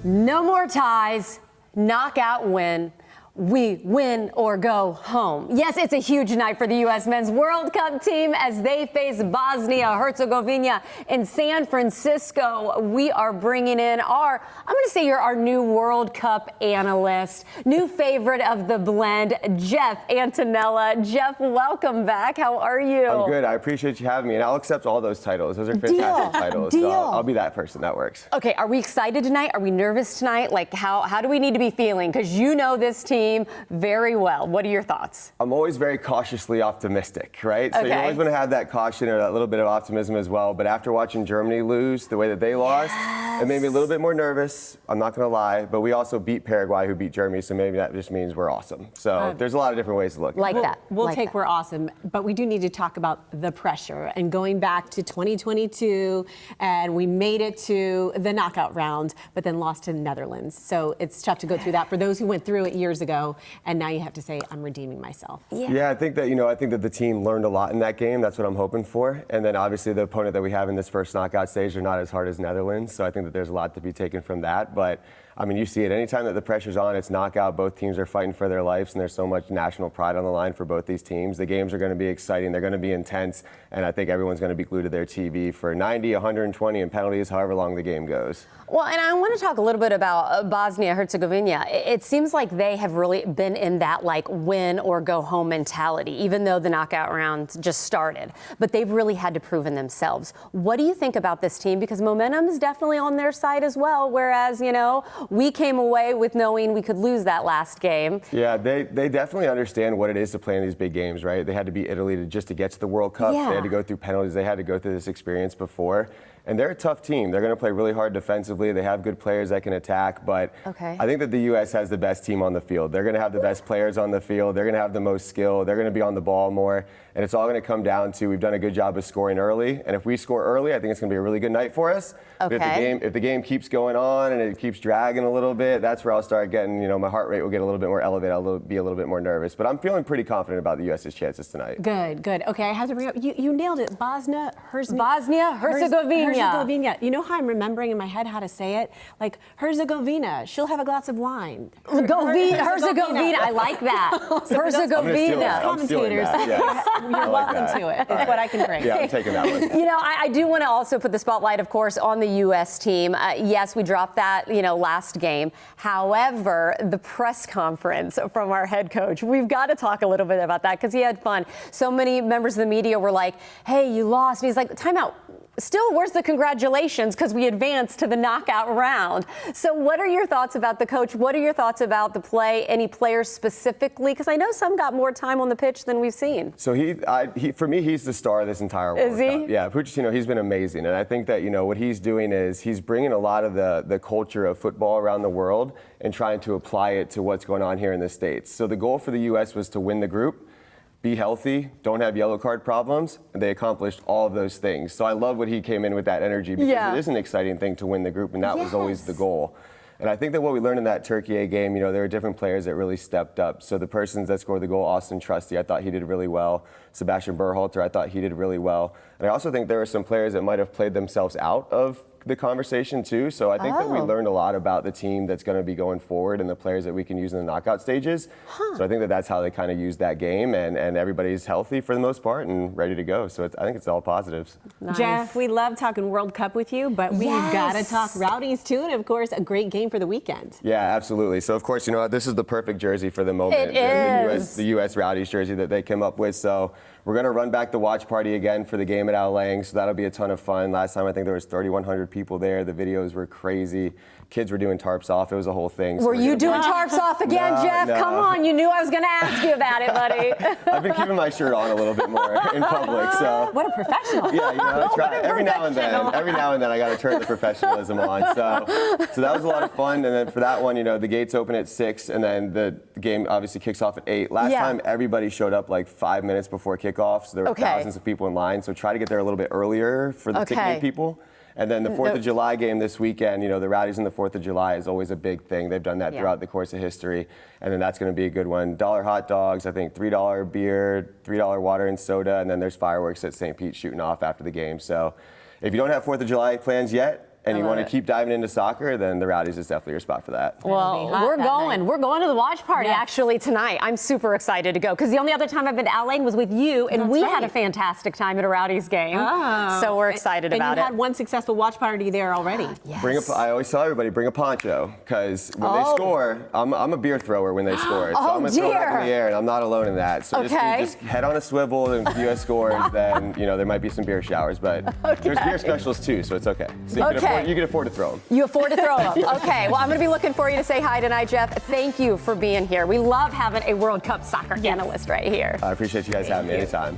No more ties, knockout win. We win or go home. Yes, it's a huge night for the U.S. Men's World Cup team as they face Bosnia and Herzegovina in San Francisco. We are bringing in I'm going to say you're our new World Cup analyst, new favorite of the blend, Jeff Attinella. Jeff, welcome back. How are you? I'm good. I appreciate you having me, and I'll accept all those titles. Those are fantastic titles. Deal. So I'll be that person. That works. Okay, are we excited tonight? Are we nervous tonight? Like, how do we need to be feeling? Because you know this team very well. What are your thoughts? I'm always very cautiously optimistic, right? So you always want to have that caution or that little bit of optimism as well. But after watching Germany lose the way that they lost, it made me a little bit more nervous. I'm not going to lie. But we also beat Paraguay, who beat Germany. So maybe that just means we're awesome. So there's a lot of different ways to look at it. We'll take we're awesome. But we do need to talk about the pressure and going back to 2022. And we made it to the knockout round, but then lost to the Netherlands. So it's tough to go through that for those who went through it years ago. And now you have to say, I'm redeeming myself. Yeah, I think that the team learned a lot in that game. That's what I'm hoping for. And then obviously the opponent that we have in this first knockout stage are not as hard as Netherlands. So I think that there's a lot to be taken from that. But I mean, you see it anytime that the pressure's on, it's knockout. Both teams are fighting for their lives, and there's so much national pride on the line for both these teams. The games are going to be exciting. They're going to be intense. And I think everyone's going to be glued to their TV for 90, 120, and penalties, however long the game goes. Well, and I want to talk a little bit about Bosnia and Herzegovina. It seems like they have really been in that like win or go home mentality, even though the knockout round just started. But they've really had to prove in themselves. What do you think about this team? Because momentum is definitely on their side as well. Whereas, we came away with knowing we could lose that last game. Yeah, they definitely understand what it is to play in these big games, right? They had to beat Italy just to get to the World Cup. Yeah. They had to go through penalties. They had to go through this experience before. And they're a tough team. They're going to play really hard defensively. They have good players that can attack. But I think that the U.S. has the best team on the field. They're going to have the best players on the field. They're going to have the most skill. They're going to be on the ball more. And it's all going to come down to we've done a good job of scoring early. And if we score early, I think it's going to be a really good night for us. But if the game keeps going on and it keeps dragging a little bit, that's where I'll start getting, my heart rate will get a little bit more elevated. I'll be a little bit more nervous. But I'm feeling pretty confident about the U.S.'s chances tonight. Good. Okay, I have to bring up, you nailed it. Bosnia, Herzegovina. You know how I'm remembering in my head how to say it? Like, Herzegovina, she'll have a glass of wine. Herzegovina, I like that. Herzegovina. Commentators, you're welcome to it. It's what I can bring. Yeah, I'm taking that one. I do want to also put the spotlight, of course, on the U.S. team. Yes, we dropped that, last game. However, the press conference from our head coach, we've got to talk a little bit about that because he had fun. So many members of the media were like, hey, you lost. And he's like, time out. Still, where's the congratulations? Because we advanced to the knockout round. So what are your thoughts about the coach? What are your thoughts about the play? Any players specifically? Because I know some got more time on the pitch than we've seen. So for me, he's the star of this entire World Cup. Is he? Yeah, Pochettino, he's been amazing. And I think that, what he's doing is he's bringing a lot of the culture of football around the world and trying to apply it to what's going on here in the States. So the goal for the U.S. was to win the group, be healthy, don't have yellow card problems, and they accomplished all of those things. So I love what he came in with that energy because it is an exciting thing to win the group, and that was always the goal. And I think that what we learned in that Turkey game, there were different players that really stepped up. So the persons that scored the goal, Austin Trusty, I thought he did really well. Sebastian Berhalter, I thought he did really well. And I also think there were some players that might have played themselves out of the conversation too. So I think that we learned a lot about the team that's going to be going forward and the players that we can use in the knockout stages. So I think that that's how they kind of used that game, and everybody's healthy for the most part and ready to go. So I think it's all positives. Nice. Jeff, we love talking World Cup with you, but we've got to talk Rowdies too, and of course a great game for the weekend. Yeah, absolutely. So of course, this is the perfect jersey for the moment. The U.S. Rowdies jersey that they came up with. So we're going to run back the watch party again for the game at Al Lang, so that'll be a ton of fun. Last time I think there was 3,100 people there. The videos were crazy. Kids were doing tarps off. It was a whole thing. So were you doing tarps off again, Jeff? No. Come on, you knew I was going to ask you about it, buddy. I've been keeping my shirt on a little bit more in public. So what a professional. Yeah, I try every now and then I got to turn the professionalism on. So that was a lot of fun. And then for that one, the gates open at 6, and then the game obviously kicks off at 8. Last time, everybody showed up like 5 minutes before kickoff, so there were thousands of people in line. So try to get there a little bit earlier for the ticketing people. And then the 4th of July game this weekend, the Rowdies and the 4th of July is always a big thing. They've done that throughout the course of history. And then that's going to be a good one. $1 hot dogs, I think $3 beer, $3 water and soda, and then there's fireworks at St. Pete shooting off after the game. So if you don't have 4th of July plans yet, and you love want to it. keep diving into soccer, then the Rowdies is definitely your spot for that. Well, hot we're that going. night. We're going to the watch party Yes. actually tonight. I'm super excited to go because the only other time I've been to LA was with you, and That's we right. had a fantastic time at a Rowdies game. Oh. So we're excited and about you it. had one successful watch party there already. Yes. I always tell everybody, bring a poncho, because when they score, I'm a beer thrower when they score. So Oh, I'm going to throw it up in dear. the air, and I'm not alone in that. So Okay. just head on a swivel, and if the U.S. scores, then, there might be some beer showers. But there's beer specials, too, so it's okay. So you can afford to throw them. You afford to throw them. Okay, well, I'm going to be looking for you to say hi tonight, Jeff. Thank you for being here. We love having a World Cup soccer analyst right here. I appreciate you guys having me anytime.